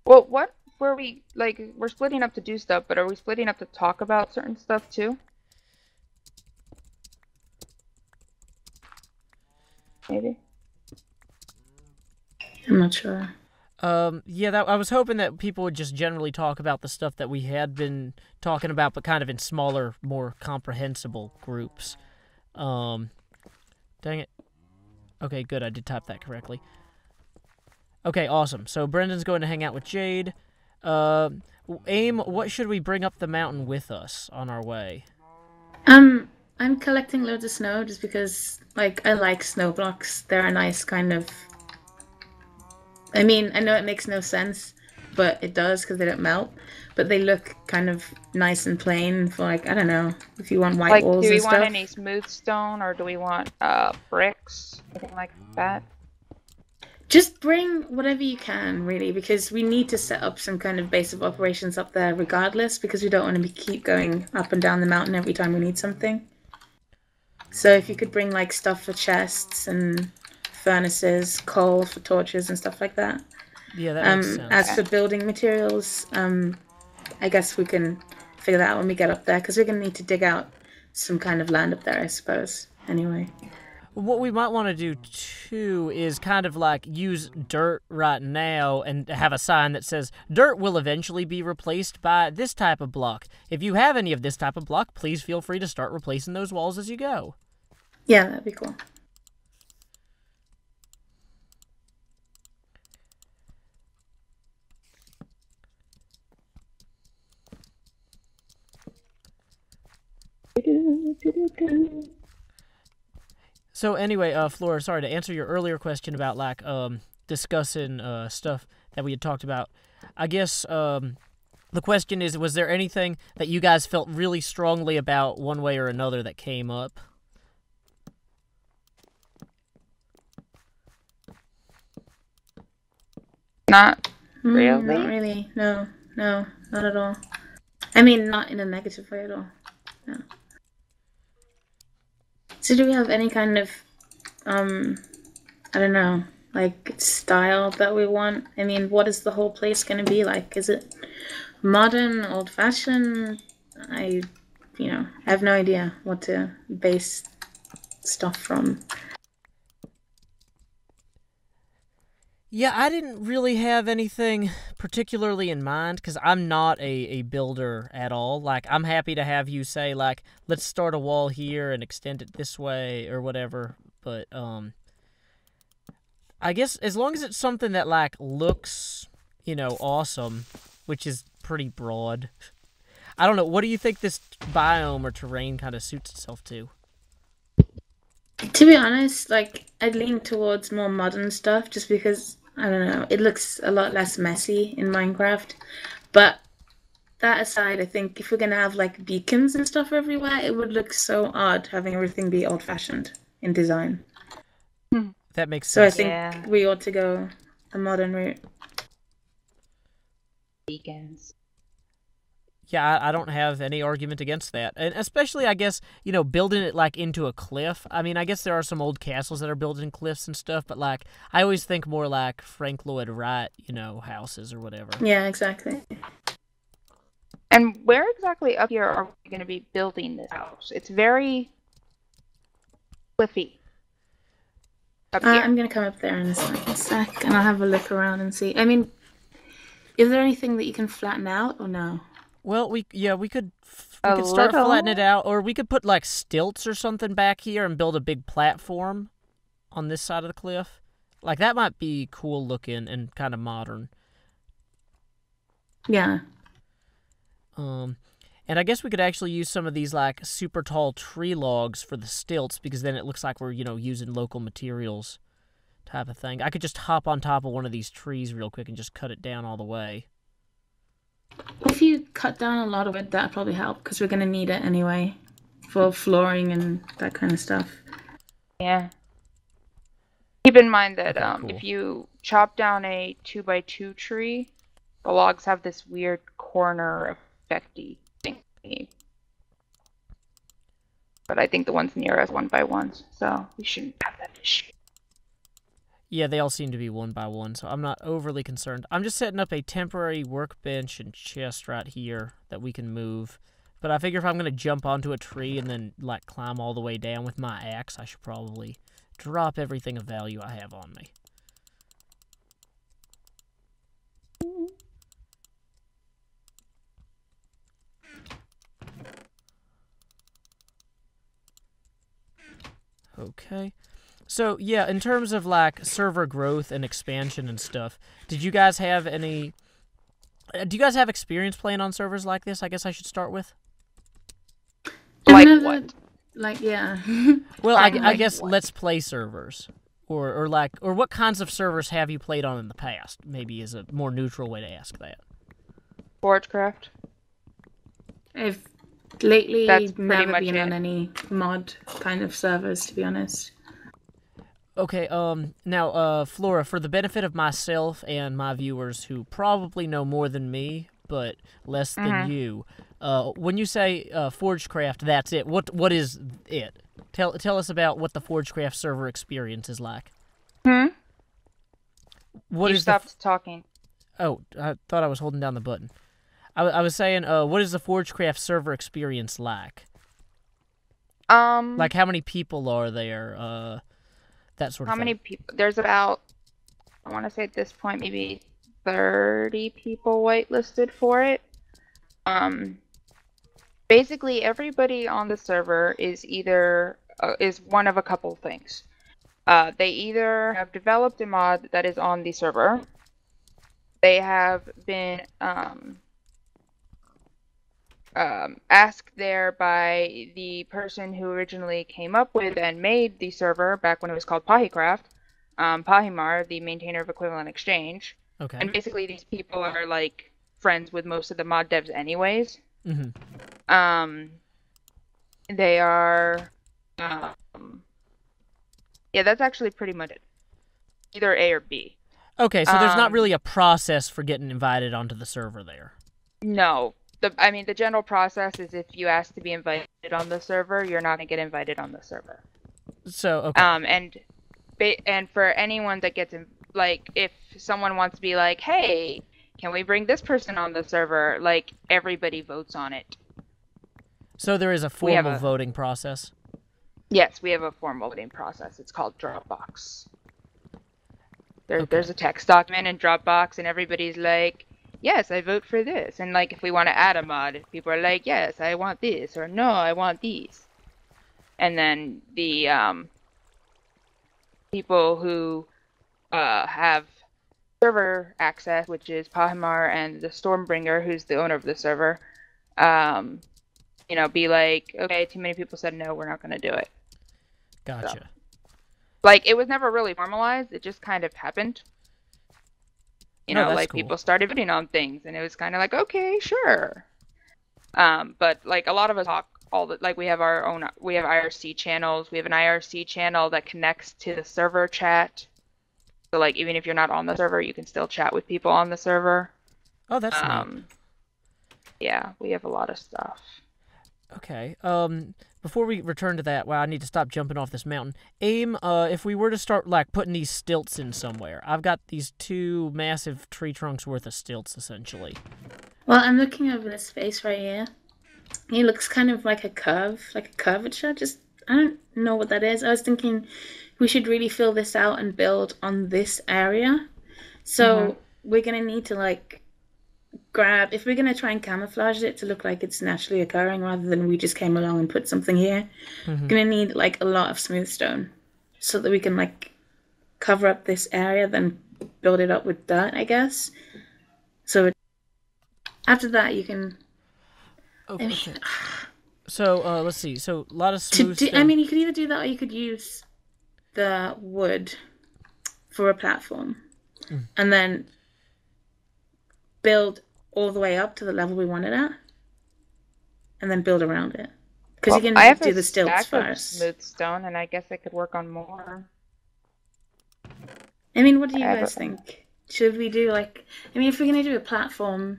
Well, what were we like? We're splitting up to do stuff, but are we splitting up to talk about certain stuff too? Maybe. I'm not sure. Yeah, that I was hoping that people would just generally talk about the stuff that we had been talking about, but kind of in smaller, more comprehensible groups. Um, Dang it. Okay, good. I did type that correctly. Okay, awesome. So Brendan's going to hang out with Jade. Uh, Aim, what should we bring up the mountain with us on our way? Um, I'm collecting loads of snow just because, like, I like snow blocks. They're a nice kind of. I mean, I know it makes no sense, but it does because they don't melt. But they look kind of nice and plain for, like, I don't know, if you want white Like, do walls we and want stuff. any smooth stone or do we want bricks? Anything like that? Just bring whatever you can, really, because we need to set up some kind of base of operations up there regardless, because we don't want to keep going up and down the mountain every time we need something. So if you could bring like stuff for chests and furnaces, coal for torches and stuff like that. Yeah, that makes As sense. for building materials, I guess we can figure that out when we get up there, because we're going to need to dig out some kind of land up there, I suppose. Anyway. What we might want to do too is kind of like use dirt right now and have a sign that says dirt will eventually be replaced by this type of block. If you have any of this type of block, please feel free to start replacing those walls as you go. Yeah, that'd be cool. So anyway, Flora, sorry to answer your earlier question about like discussing stuff that we had talked about. I guess the question is, was there anything that you guys felt really strongly about one way or another that came up? Not Not really. really. No, no, not at all. I mean, not in a negative way at all. No. So, do we have any kind of, um, I don't know, like style that we want? I mean, what is the whole place going to be like? Is it modern, old fashioned? I have no idea what to base stuff from. Yeah, I didn't really have anything particularly in mind because I'm not a builder at all. Like, I'm happy to have you say, like, let's start a wall here and extend it this way or whatever. But, I guess as long as it's something that, like, looks, awesome, which is pretty broad. I don't know. What do you think this biome or terrain kind of suits itself to? To be honest, like I'd lean towards more modern stuff just because I don't know, it looks a lot less messy in Minecraft. But that aside, I think if we're gonna have like beacons and stuff everywhere, it would look so odd having everything be old fashioned in design. Hmm. That makes So I sense. think Yeah, we ought to go a modern route. beacons. Yeah, I don't have any argument against that. And especially, I guess, building it like into a cliff. I mean, I guess there are some old castles that are built in cliffs and stuff, but like, I always think more like Frank Lloyd Wright, houses or whatever. Yeah, exactly. And where exactly up here are we going to be building this house? It's very cliffy up I'm here. gonna come up there in a sec and I'll have a look around and see. I mean, is there anything that you can flatten out or no? Well, we A could start flattening it little. out, or we could put like stilts or something back here and build a big platform on this side of the cliff. Like that might be cool looking and kind of modern. Yeah. Um, and I guess we could actually use some of these like super tall tree logs for the stilts because then it looks like we're using local materials type of thing. I could just hop on top of one of these trees real quick and just cut it down all the way. If you cut down a lot of it, that'd probably help because we're gonna need it anyway for flooring and that kind of stuff. Yeah. Keep in mind that Okay, if cool. you chop down a 2x2 tree, the logs have this weird corner effecty thingy. But I think the ones near us 1x1s, so we shouldn't have that issue. Yeah, they all seem to be one by one, so I'm not overly concerned. I'm just setting up a temporary workbench and chest right here that we can move. But I figure if I'm going to jump onto a tree and then, like, climb all the way down with my axe, I should probably drop everything of value I have on me. Okay. So, yeah, in terms of, like, server growth and expansion and stuff, did you guys have any... Do you guys have experience playing on servers like this? I guess I should start with. Like what? Like, yeah. Well, Like I guess what? let's play servers. Or what kinds of servers have you played on in the past? Maybe is a more neutral way to ask that. Forgecraft. I've lately That's pretty never much been it. on any mod kind of servers, to be honest. Okay, now, Flora, for the benefit of myself and my viewers who probably know more than me, but less than you, when you say Forgecraft, that's it. What is it? Tell us about what the Forgecraft server experience is like. What You is stopped talking. Oh, I thought I was holding down the button. I was saying, what is the Forgecraft server experience like? Like, how many people are there? That sort of How thing. many people? There's about, I want to say at this point, maybe 30 people whitelisted for it. Basically, everybody on the server is either is one of a couple things. They either have developed a mod that is on the server. They have been asked there by the person who originally came up with and made the server back when it was called Pahicraft, Pahimar, the maintainer of Equivalent Exchange. Okay. And basically these people are like friends with most of the mod devs anyways. They are yeah, that's actually pretty much it. Either A or B. Okay, so there's not really a process for getting invited onto the server there. No. I mean, the general process is if you ask to be invited on the server, you're not going to get invited on the server. So, okay. And for anyone that gets in, like, if someone wants to be like, hey, can we bring this person on the server? Like, everybody votes on it. So there is a formal voting process? Yes, we have a formal voting process. It's called Dropbox. There's a text document in Dropbox, and everybody's like, yes, I vote for this. And like, if we want to add a mod, people are like, yes, I want this, or no, I want these. And then the people who have server access, which is Pahimar and the Stormbringer, who's the owner of the server, you know, be like, okay, too many people said no, we're not going to do it. Gotcha. So, like, it was never really formalized. It just kind of happened. You know, like, cool. People started voting on things, and it was kind of like, okay, sure. But, like, a lot of us talk like, we have our own, we have IRC channels. We have an IRC channel that connects to the server chat. So, like, even if you're not on the server, you can still chat with people on the server. Oh, that's neat. Yeah, we have a lot of stuff. Okay. Before we return to that, wow, I need to stop jumping off this mountain. Aim, if we were to start, like, putting these stilts in somewhere, I've got these 2 massive tree trunks worth of stilts, essentially. Well, I'm looking over this space right here. It looks kind of like a curve, like a curvature. Just, I don't know what that is. I was thinking we should really fill this out and build on this area. So we're going to need to, like, if we're going to try and camouflage it to look like it's naturally occurring rather than we just came along and put something here, we're going to need, like, a lot of smooth stone so that we can, like, cover up this area, then build it up with dirt, I guess. So after that, you can... Okay. So, let's see. So, a lot of smooth stone. I mean, you could either do that or you could use the wood for a platform. And then build all the way up to the level we want it at, and then build around it. Because you can do the stilts first. Smooth stone, and I guess I could work on more. I mean, what do you guys think? Should we do, like... I mean, if we're going to do a platform,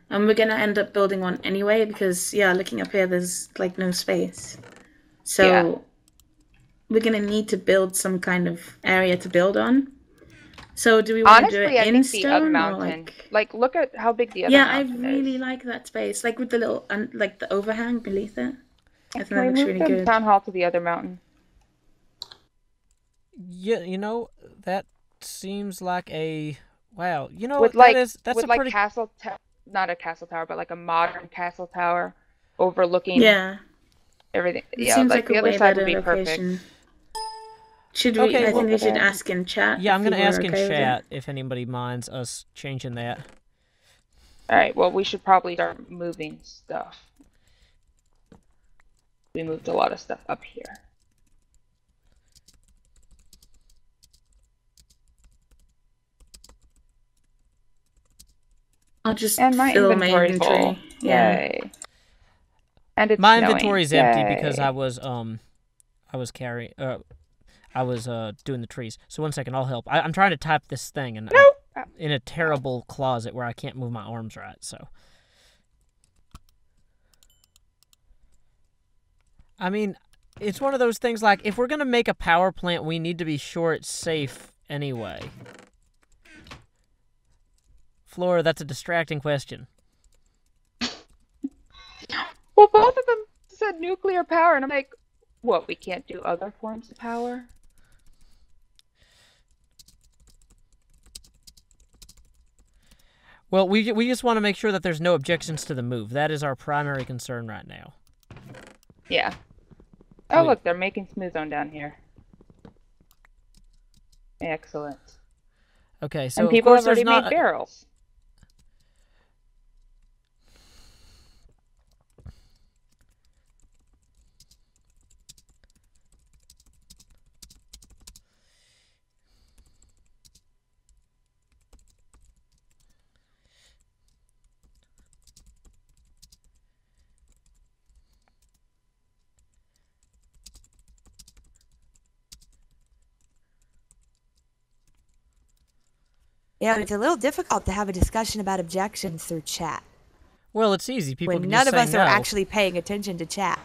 and we're going to end up building one anyway, because, yeah, looking up here, there's, like, no space. So, we're gonna need to build some kind of area to build on. So do we want to do it Honestly, I in think the other stone or mountain, like look at how big the other Yeah, I mountain really is. like that space, like with the little like the overhang beneath it. I think Can that we looks move really the good. town hall to the other mountain? Yeah, that seems like a wow. With That's a like pretty not a castle tower, but like a modern castle tower overlooking Yeah, everything. it Yeah, seems like like a the other way side would better be perfect. location. Should we? okay. I Well, think we should there. ask in chat yeah, if I'm gonna people are ask in okay with it. chat if anybody minds us changing that. All right, well, we should probably start moving stuff. We moved a lot of stuff up here. I'll just And my fill my inventory's full. inventory. Yeah. Yay. And it's My snowing. inventory is empty Yay. because I was carrying I was doing the trees. So 1 second, I'll help. I'm trying to type this thing and Nope. I'm in a terrible closet where I can't move my arms right. So I mean, it's one of those things like if we're gonna make a power plant, we need to be sure it's safe anyway. Flora, that's a distracting question. Well, both of them said nuclear power, and I'm like, what, we can't do other forms of power? Well, we just want to make sure that there's no objections to the move. That is our primary concern right now. Yeah. Oh, look, they're making smooth zone down here. Excellent. Okay, so and people of course have already there's made barrels. Yeah, it's a little difficult to have a discussion about objections through chat. Well, it's easy. People when can none just of say us no. are actually paying attention to chat.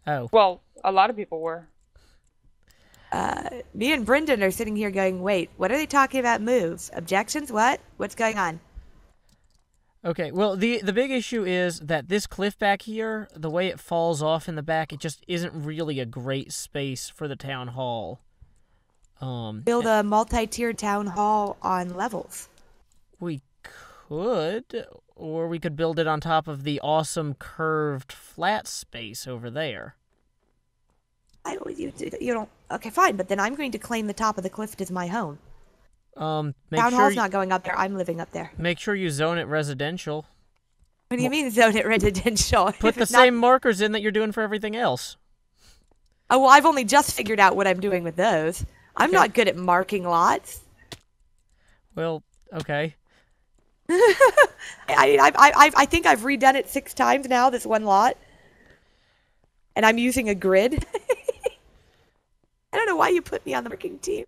Oh. Well, a lot of people were. Me and Brendan are sitting here going, wait, what are they talking about moves? Objections? What? What's going on? Okay, well, the big issue is that this cliff back here, the way it falls off in the back, it just isn't really a great space for the town hall. Build a multi-tiered town hall on levels. We could, or we could build it on top of the awesome curved flat space over there. You don't. Okay, fine, but then I'm going to claim the top of the cliff as my home. Town hall's not going up there. I'm living up there. Make sure you zone it residential. What do you mean zone it residential? Put the same markers in that you're doing for everything else. Oh, well, I've only just figured out what I'm doing with those. I'm not good at marking lots. Well, okay. I think I've redone it 6 times now, this one lot. And I'm using a grid. I don't know why you put me on the marking team.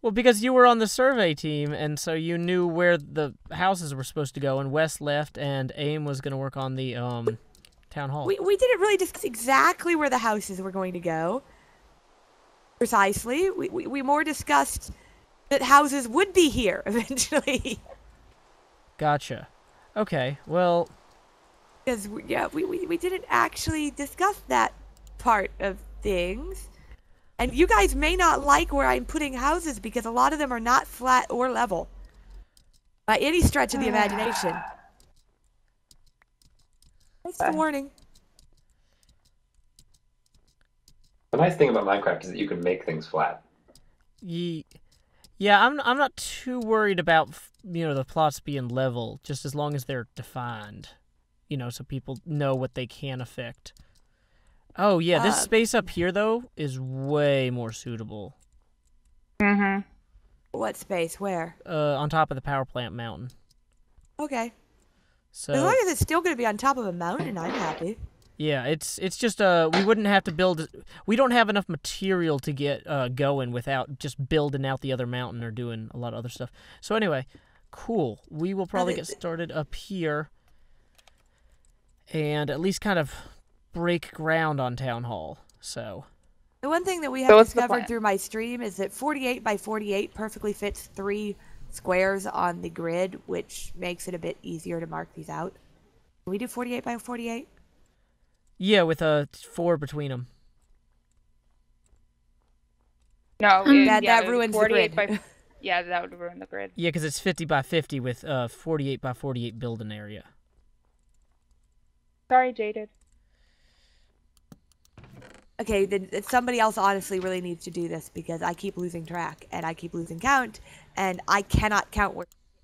Well, because you were on the survey team, and so you knew where the houses were supposed to go, and Wes left, and AIM was going to work on the town hall. We didn't really discuss exactly where the houses were going to go. Precisely. We more discussed that houses would be here eventually. Gotcha. Okay, well... Because, yeah, we didn't actually discuss that part of things. And you guys may not like where I'm putting houses because a lot of them are not flat or level. By any stretch of the imagination. That's the warning. The nice thing about Minecraft is that you can make things flat. Yeah, I'm not too worried about, the plots being level, just as long as they're defined. So people know what they can affect. Oh, yeah, this space up here, though, is way more suitable. Mm-hmm. What space? Where? On top of the power plant mountain. Okay. So, as long as it's still going to be on top of a mountain, I'm happy. Yeah, it's just, we wouldn't have to build... We don't have enough material to get going without just building out the other mountain or doing a lot of other stuff. So anyway, cool. We will probably get started up here and at least kind of break ground on Town Hall. So The one thing that we have discovered through my stream is that 48 by 48 perfectly fits 3 squares on the grid, which makes it a bit easier to mark these out. Can we do 48 by 48? Yeah, with a 4 between them. No, that ruins the grid. Yeah, that would ruin the grid. Yeah, because it's 50 by 50 with 48 by 48 building area. Sorry, Jaded. Okay, then somebody else honestly really needs to do this because I keep losing track and I keep losing count, and I cannot count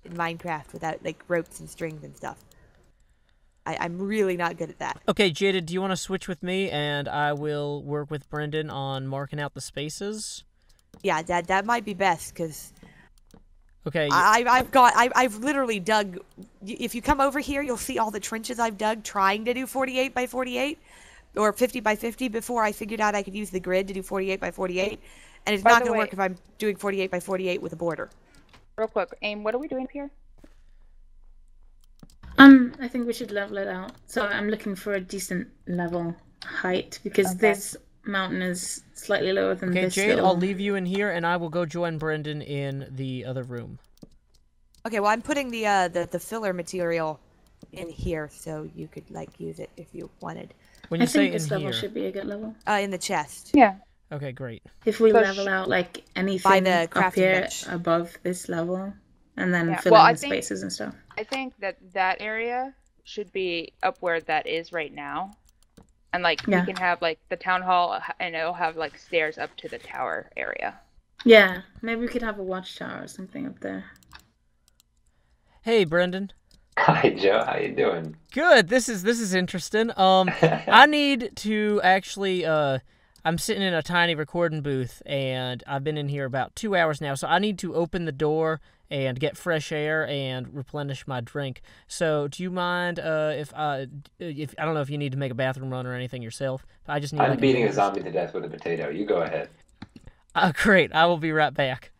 in Minecraft without like ropes and strings and stuff. I'm really not good at that. Okay, Jaded, do you want to switch with me, and I will work with Brendan on marking out the spaces? Yeah, that might be best because. Okay. I've literally dug. If you come over here, you'll see all the trenches I've dug trying to do 48 by 48 or 50 by 50 before I figured out I could use the grid to do 48 by 48, and it's not going to work if I'm doing 48 by 48 with a border. Real quick, Aim, what are we doing here? I think we should level it out. So I'm looking for a decent level height because this mountain is slightly lower than this. Okay, Jade, I'll leave you in here, and I will go join Brendan in the other room. Okay, well, I'm putting the filler material in here, so you could like use it if you wanted. When you say in this level here, should be a good level. In the chest. Yeah. Okay, great. If we level out like anything up here above this level, and then fill in the spaces and stuff. I think that area should be up where that is right now. And like we can have like the town hall, and it'll have like stairs up to the tower area. Yeah, maybe we could have a watchtower or something up there. Hey, Brendan. Hi, Joe. How you doing? Good. This is interesting. I need to actually. I'm sitting in a tiny recording booth, and I've been in here about 2 hours now. So I need to open the door and get fresh air and replenish my drink. So, do you mind if I don't know if you need to make a bathroom run or anything yourself? I just need. I'm beating a zombie to death with a potato. You go ahead. Great. I will be right back.